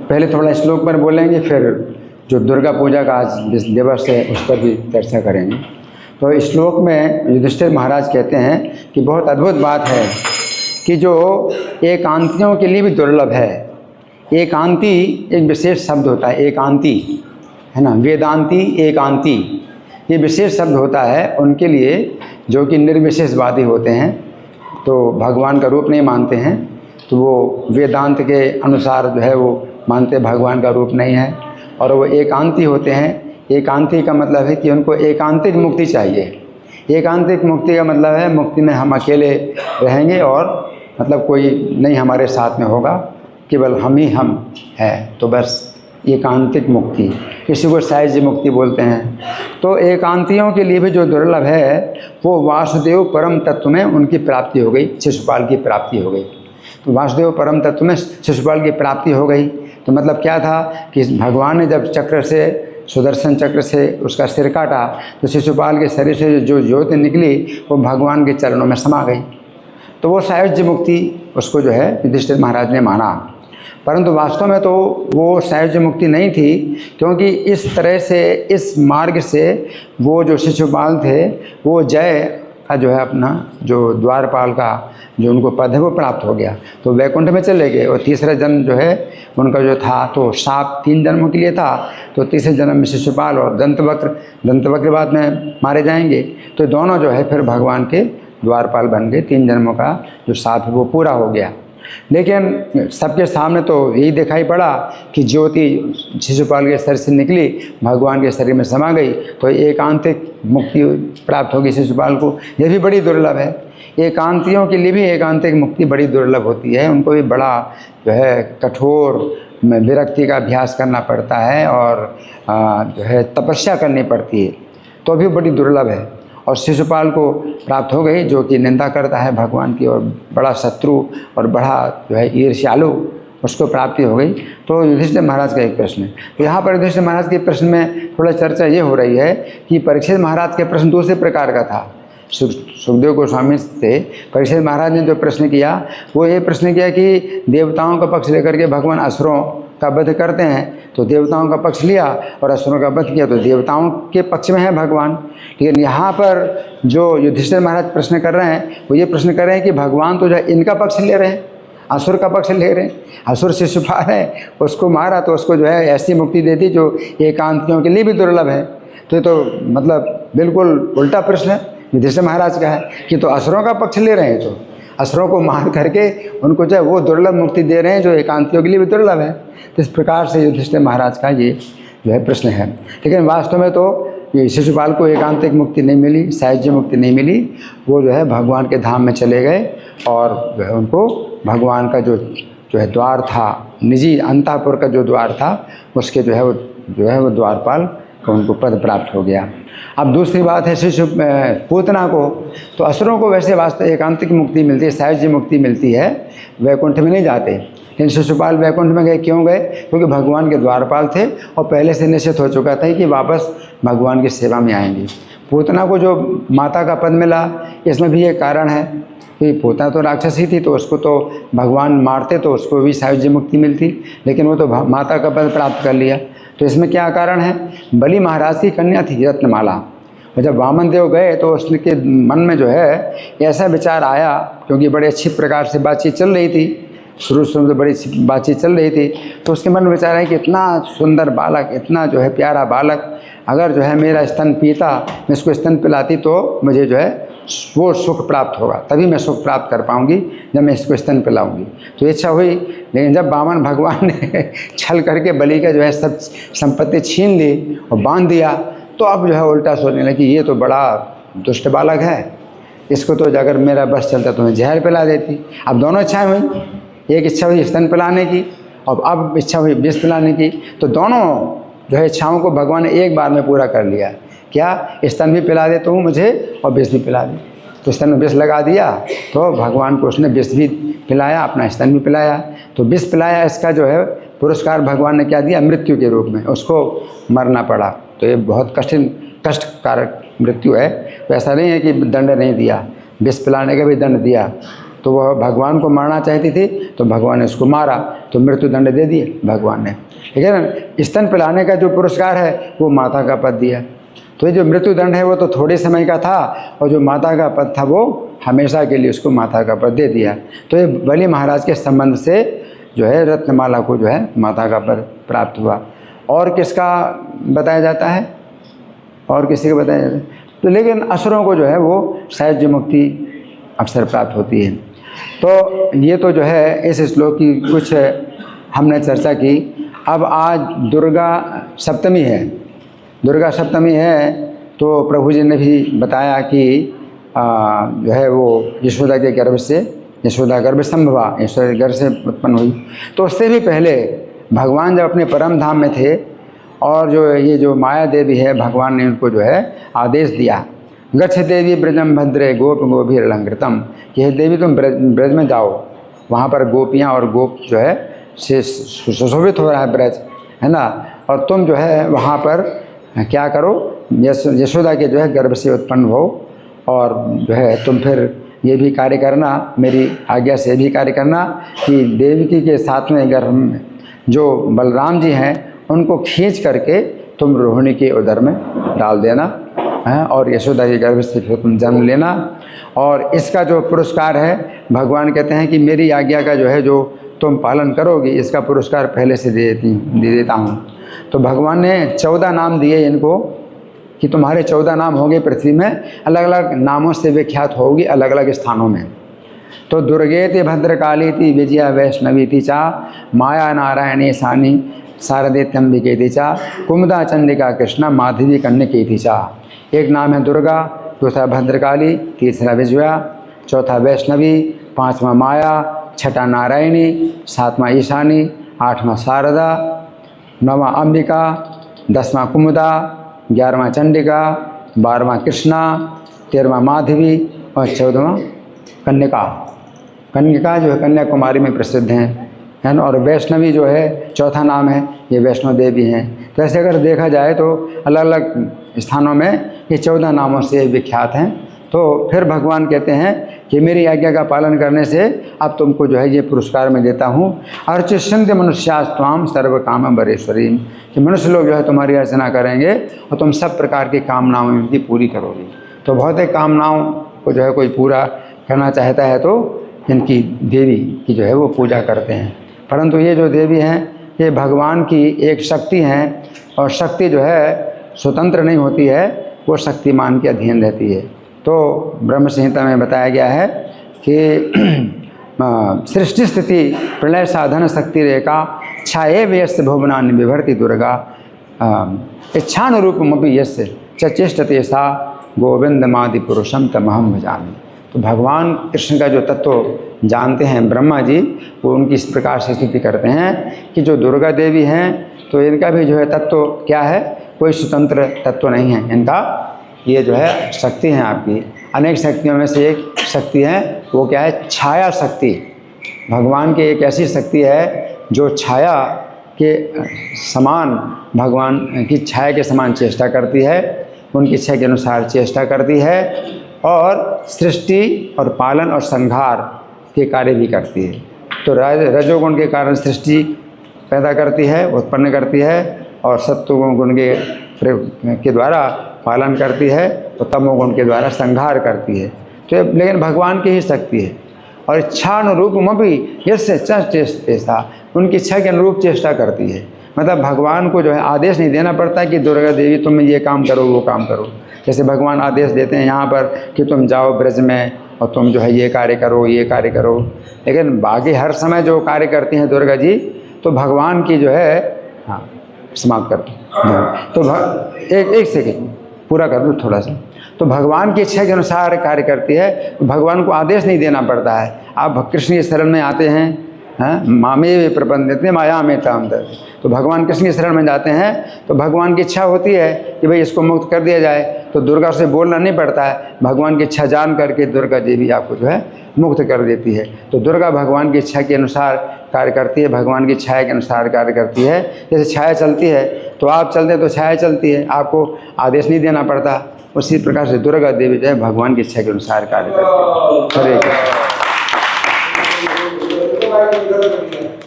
पहले थोड़ा श्लोक पर बोलेंगे, फिर जो दुर्गा पूजा का आज दिवस है उस पर भी चर्चा करेंगे। तो इस श्लोक में युधिष्ठिर महाराज कहते हैं कि बहुत अद्भुत बात है कि जो एकांतियों के लिए भी दुर्लभ है। एकांती एक विशेष शब्द होता है, एकांती है ना, वेदांती एकांती, ये विशेष शब्द होता है उनके लिए जो कि निर्विशेषवादी होते हैं, तो भगवान का रूप नहीं मानते हैं, तो वो वेदांत के अनुसार जो है वो मानते भगवान का रूप नहीं है, और वो एकांती होते हैं। एकांती का मतलब है कि उनको एकांतिक मुक्ति चाहिए। एकांतिक मुक्ति का मतलब है मुक्ति में हम अकेले रहेंगे और मतलब कोई नहीं हमारे साथ में होगा, केवल हम ही हम हैं, तो बस एकांतिक मुक्ति, इसी को साहिज्य मुक्ति बोलते हैं। तो एकांतियों के लिए भी जो दुर्लभ है वो वासुदेव परम तत्व में उनकी प्राप्ति हो गई, शिशुपाल की प्राप्ति हो गई। तो वासुदेव परम तत्व में शिशुपाल की प्राप्ति हो गई, तो मतलब क्या था कि भगवान ने जब चक्र से, सुदर्शन चक्र से उसका सिर काटा, तो शिशुपाल के शरीर से जो ज्योति निकली वो भगवान के चरणों में समा गई। तो वो साहिज्य मुक्ति उसको जो है युधिष्ठिर महाराज ने माना। परंतु वास्तव में तो वो साहिज्य मुक्ति नहीं थी, क्योंकि इस तरह से, इस मार्ग से वो जो शिशुपाल थे वो जय का जो है अपना जो द्वारपाल का जो उनको पद है वो प्राप्त हो गया, तो वैकुंठ में चले गए। और तीसरा जन्म जो है उनका जो था, तो शाप 3 जन्मों के लिए था, तो तीसरे जन्म में शिशुपाल और दंतवक्र बाद में मारे जाएंगे, तो दोनों जो है फिर भगवान के द्वारपाल बन गए। 3 जन्मों का जो शाप है वो पूरा हो गया। लेकिन सबके सामने तो यही दिखाई पड़ा कि ज्योति शिशुपाल के शरीर से निकली, भगवान के शरीर में समा गई, तो एकांतिक मुक्ति प्राप्त होगी शिशुपाल को। यह भी बड़ी दुर्लभ है। एकांतियों के लिए भी एकांतिक मुक्ति बड़ी दुर्लभ होती है, उनको भी बड़ा जो है कठोर विरक्ति का अभ्यास करना पड़ता है और जो है तपस्या करनी पड़ती है, तो भी बड़ी दुर्लभ है। और शिशुपाल को प्राप्त हो गई, जो कि निंदा करता है भगवान की और बड़ा शत्रु और बड़ा जो है ईर्ष्यालु, उसको प्राप्ति हो गई। तो युधिष्ठिर महाराज का एक प्रश्न है, तो यहाँ पर युधिष्ठिर महाराज के प्रश्न में थोड़ा चर्चा ये हो रही है कि परीक्षित महाराज के प्रश्न दूसरे प्रकार का था। सुखदेव गोस्वामी से परीक्षित महाराज ने जो प्रश्न किया वो ये प्रश्न किया कि देवताओं का पक्ष लेकर के भगवान असुरों का वध करते हैं, तो देवताओं का पक्ष लिया और असुरों का वध किया, तो देवताओं के पक्ष में है भगवान। लेकिन यहाँ पर जो युधिष्ठिर महाराज प्रश्न कर रहे हैं वो ये प्रश्न कर रहे हैं कि भगवान तो जो है इनका पक्ष ले रहे हैं, असुर का पक्ष ले रहे हैं। असुर शिशुपाल है, उसको मारा तो उसको जो है ऐसी मुक्ति दे दी जो एकांतियों के लिए भी दुर्लभ है। तो ये तो मतलब बिल्कुल उल्टा प्रश्न है युधिष्ठिर महाराज का है कि तो असुरों का पक्ष ले रहे हैं, तो असुरों को मार करके उनको जो है वो दुर्लभ मुक्ति दे रहे हैं जो एकांतियों के लिए भी दुर्लभ है। तो इस प्रकार से युधिष्ठिर महाराज का ये जो है प्रश्न है। लेकिन वास्तव में तो ये शिशुपाल को एकांतिक मुक्ति नहीं मिली, साहिज्य मुक्ति नहीं मिली, वो जो है भगवान के धाम में चले गए और जो है उनको भगवान का जो है द्वार था, निजी अंतःपुर का जो द्वार था उसके जो है वो द्वारपाल को उनको पद प्राप्त हो गया। अब दूसरी बात है पूतना को, तो असुरों को वैसे वास्तव एकांतिक मुक्ति मिलती है, साहिज्य मुक्ति मिलती है, वैकुंठ में नहीं जाते। लेकिन शिशुपाल वैकुंठ में गए, क्यों गए? क्योंकि भगवान के द्वारपाल थे और पहले से निश्चित हो चुका था कि वापस भगवान की सेवा में आएंगे। पूतना को जो माता का पद मिला, इसमें भी एक कारण है कि पूतना तो राक्षसी थी, तो उसको तो भगवान मारते तो उसको भी साहिज्य मुक्ति मिलती, लेकिन वो तो माता का पद प्राप्त कर लिया। तो इसमें क्या कारण है? बलि महाराज की कन्या थी रत्नमाला, और जब वामन देव गए तो उसके मन में जो है ऐसा विचार आया, क्योंकि बड़े अच्छी प्रकार से बातचीत चल रही थी, शुरू से बड़ी बातचीत चल रही थी, तो उसके मन में विचार आया कि इतना सुंदर बालक, इतना जो है प्यारा बालक, अगर जो है मेरा स्तन पीता, मैं इसको स्तन पिलाती तो मुझे जो है वो सुख प्राप्त होगा, तभी मैं सुख प्राप्त कर पाऊंगी जब मैं इसको स्तन पिलाऊंगी। तो इच्छा हुई। लेकिन जब वामन भगवान ने छल करके बलि का जो है सब संपत्ति छीन ली और बांध दिया, तो अब जो है उल्टा सोचने लगी ये तो बड़ा दुष्ट बालक है, इसको तो अगर मेरा बस चलता तो मैं जहर पिला देती। अब दोनों इच्छाएँ हुई, एक इच्छा हुई स्तन पिलाने की और अब इच्छा हुई विष पिलाने की, तो दोनों जो है इच्छाओं को भगवान ने एक बार में पूरा कर लिया। क्या? स्तन भी पिला देता हूँ मुझे और विष भी पिला दे। तो स्तन में विष लगा दिया, तो भगवान को उसने विष भी पिलाया, अपना स्तन भी पिलाया। तो विष पिलाया, इसका जो है पुरस्कार भगवान ने क्या दिया? मृत्यु के रूप में उसको मरना पड़ा। तो ये बहुत कष्टकारक मृत्यु है। तो ऐसा नहीं है कि दंड नहीं दिया, विष पिलाने का भी दंड दिया, तो वह भगवान को मारना चाहती थी, तो भगवान ने उसको मारा, तो मृत्युदंड दे दिए भगवान ने। ठीक है ना। स्तन पिलाने का जो पुरस्कार है वो माता का पद दिया। तो ये जो मृत्युदंड है वो तो थोड़े समय का था, और जो माता का पद था वो हमेशा के लिए उसको माता का पद दे दिया। तो ये बलि महाराज के संबंध से जो है रत्नमाला को जो है माता का पद प्राप्त हुआ। और किसका बताया जाता है? और किसी का बताया जाता है? तो लेकिन असुरों को जो है वो सहज मुक्ति अक्सर प्राप्त होती है। तो ये तो जो है इस श्लोक की कुछ हमने चर्चा की। अब आज दुर्गा सप्तमी है। दुर्गा सप्तमी है तो प्रभु जी ने भी बताया कि जो है वो यशोदा के गर्भ से, यशोदा गर्भ संभवा, यशोदा के गर्भ से उत्पन्न हुई। तो उससे भी पहले भगवान जब अपने परम धाम में थे, और जो ये जो माया देवी है, भगवान ने उनको जो है आदेश दिया, गच्छ देवी ब्रजम भद्रे गोप गोभीरलंकृतम, कि हे देवी तुम ब्रज में जाओ, वहाँ पर गोपियाँ और गोप जो है से सुशोभित हो रहा है ब्रज, है ना। और तुम जो है वहाँ पर क्या करो, यशोदा के जो है गर्भ से उत्पन्न हो, और जो है तुम फिर ये भी कार्य करना, मेरी आज्ञा से भी कार्य करना कि देवकी के साथ में गर्भ में जो बलराम जी हैं उनको खींच करके तुम रोहिणी के उदर में डाल देना है, और यशोदा के गर्भ से फिर तुम जन्म लेना। और इसका जो पुरस्कार है, भगवान कहते हैं कि मेरी आज्ञा का जो है जो तुम पालन करोगे, इसका पुरस्कार पहले से दे देता हूँ। तो भगवान ने 14 नाम दिए इनको कि तुम्हारे 14 नाम होंगे पृथ्वी में, अलग अलग नामों से विख्यात होगी अलग अलग स्थानों में। तो दुर्गेति भद्रकालीति विजया वैष्णवीति चा माया नारायणी सानी शारदेत्यम्बिकेति चा कुमुदा चंडिका कृष्णा माधवी कन्यकेति चा। एक नाम है दुर्गा, दूसरा भद्रकाली, तीसरा विजया, चौथा वैष्णवी, पांचवा माया, छठा नारायणी, सातवां ईशानी, आठवां शारदा, नौवां अंबिका, 10वां कुमुदा, 11वां चंडिका, 12वां कृष्णा, 13वां माधवी और 14वां कन्यका। कन्यका जो है कन्याकुमारी में प्रसिद्ध है ना। और वैष्णवी जो है चौथा नाम है, ये वैष्णो देवी हैं। तो ऐसे अगर देखा जाए तो अलग अलग स्थानों में ये 14 नामों से विख्यात हैं। तो फिर भगवान कहते हैं कि मेरी आज्ञा का पालन करने से अब तुमको जो है ये पुरस्कार मैं देता हूँ। अर्चिष्यन्ति मनुष्यास्त्वाम सर्व काम बरेश्वरी, कि मनुष्य लोग जो है तुम्हारी अर्चना करेंगे और तुम सब प्रकार की कामनाओं इनकी पूरी करोगी। तो भौतिक कामनाओं को जो है कोई पूरा करना चाहता है तो इनकी देवी की जो है वो पूजा करते हैं। परंतु ये जो देवी हैं ये भगवान की एक शक्ति हैं, और शक्ति जो है स्वतंत्र नहीं होती है, वो शक्तिमान के अधीन रहती है। तो ब्रह्म संहिता में बताया गया है कि सृष्टि स्थिति प्रलय साधन शक्ति रेखा छाये व्यस्त भुवनानि विभर्ति दुर्गा इच्छानुरूपमपि यस्य चेष्टते सा गोविंदमादि पुरुषम तमहम भजामि। तो भगवान कृष्ण का जो तत्व जानते हैं ब्रह्मा जी, वो उनकी इस प्रकार से स्तुति करते हैं कि जो दुर्गा देवी हैं तो इनका भी जो है तत्व क्या है, कोई स्वतंत्र तत्व नहीं है इनका। ये जो है शक्ति हैं आपकी, अनेक शक्तियों में से एक शक्ति है, वो क्या है, छाया शक्ति। भगवान की एक ऐसी शक्ति है जो छाया के समान, भगवान की छाया के समान चेष्टा करती है, उनकी इच्छा के अनुसार चेष्टा करती है, और सृष्टि और पालन और संहार के कार्य भी करती है। तो रजोगुण के कारण सृष्टि पैदा करती है, उत्पन्न करती है, और सत्वगुण के द्वारा पालन करती है, तो तमोगुण के द्वारा संहार करती है। तो लेकिन भगवान की ही शक्ति है। और इच्छानुरूपमपि यस्य चेष्टा, उनकी इच्छा के अनुरूप चेष्टा करती है। मतलब भगवान को जो है आदेश नहीं देना पड़ता कि दुर्गा देवी तुम ये काम करो वो काम करो। जैसे भगवान आदेश देते हैं यहाँ पर कि तुम जाओ ब्रज में और तुम जो है ये कार्य करो ये कार्य करो, लेकिन बाकी हर समय जो कार्य करती हैं दुर्गा जी, तो भगवान की जो है, हाँ समाप्त कर दो तो एक सेकेंड पूरा कर दो थोड़ा सा। तो भगवान की इच्छा के अनुसार कार्य करती है, तो भगवान को आदेश नहीं देना पड़ता है। आप कृष्ण के शरण में आते हैं, मामे वे प्रबंधित माया में ताम दर, तो भगवान कृष्ण के शरण में जाते हैं तो भगवान की इच्छा होती है कि भाई इसको मुक्त कर दिया जाए, तो दुर्गा से बोलना नहीं पड़ता है, भगवान की इच्छा जान करके दुर्गा देवी आपको जो है मुक्त कर देती है। तो दुर्गा भगवान की इच्छा के अनुसार कार्य करती है, भगवान की छाया के अनुसार कार्य करती है। जैसे छाया चलती है तो आप चलते हैं तो छाया चलती है, आपको आदेश नहीं देना पड़ता। उसी प्रकार से दुर्गा देवी जो है भगवान की इच्छा के अनुसार कार्य करती है। हरे कृष्ण। कर दिया।